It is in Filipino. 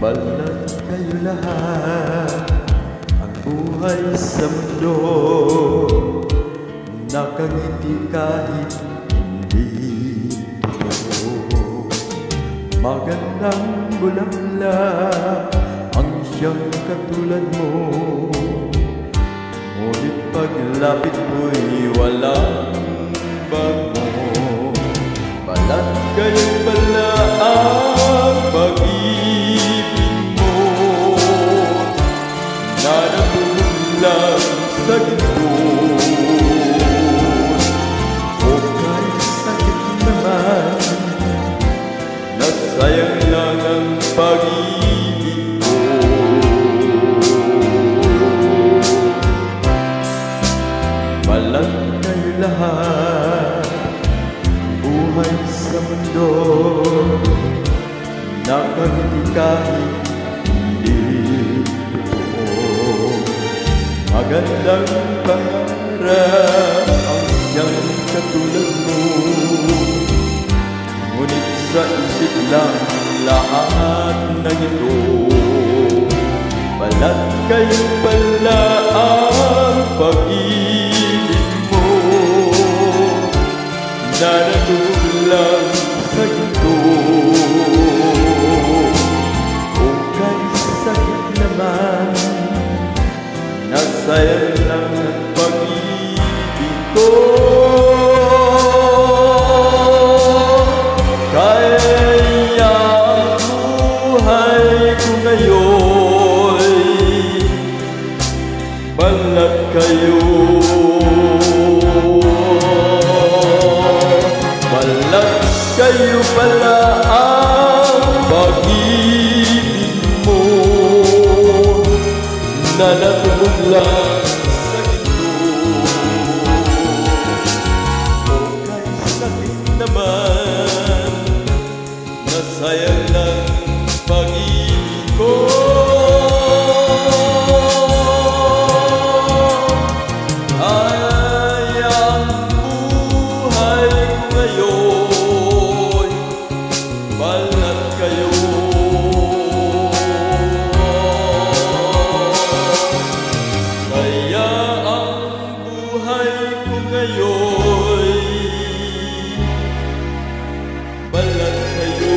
Balat kayo lahat, ang buhay sa mundo, nakangiti kahit hindi totoo. Magandang bulaklak ang siyang katulad mo, ngunit paglapit mo'y walang bago. Balat kayo pala ang pag-ibig mo, na natulog sa ginto. O kay sakit naman, nasayang lang ang pag-ibig ko. Balat kayo lahat, buhay sa mundo, nakangiti kahit hindi totoo. Magandang pangarap ang siyang katulad mo, ngunit sa isip lang lahat ng ito. Balat kayo pala ang pag-ibig mo, na natulog sa ginto. O kay sakit naman, nasayang lang ang pag-ibig ko. Kaya ang buhay ko ngayon, balat kayo. Balat kayo pala ang pag-ibig mo, na natulog lang sa ginto. O kay sakit naman, nasayang lang pag-ibig ko. Balat kayo. Kaya ang buhay ko ngayon, balat kayo.